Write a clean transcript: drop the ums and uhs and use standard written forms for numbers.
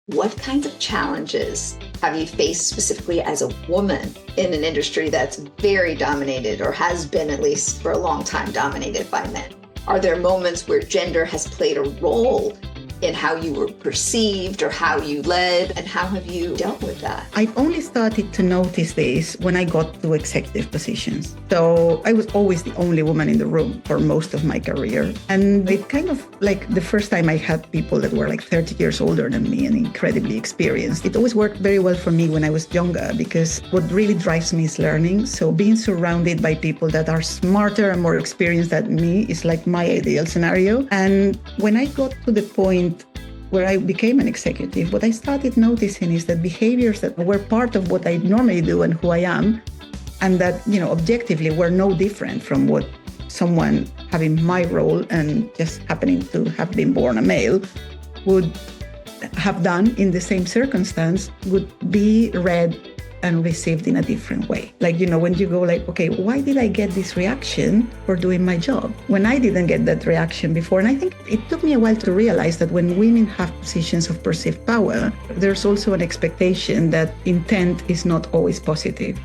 What kinds of challenges have you faced specifically as a woman in an industry that's very dominated, or has been at least for a long time dominated by men? Are there moments where gender has played a role in how you were perceived or how you led, and how have you dealt with that? I only started to notice this when I got to executive positions. So I was always the only woman in the room for most of my career. And it kind of like the first time I had people that were like 30 years older than me and incredibly experienced. It always worked very well for me when I was younger, because what really drives me is learning. So being surrounded by people that are smarter and more experienced than me is like my ideal scenario. And when I got to the point where I became an executive, what I started noticing is that behaviors that were part of what I normally do and who I am, and that, objectively were no different from what someone having my role and just happening to have been born a male would have done in the same circumstance, would be read and received in a different way. Like, when you go like, okay, why did I get this reaction for doing my job when I didn't get that reaction before? And I think it took me a while to realize that when women have positions of perceived power, there's also an expectation that intent is not always positive.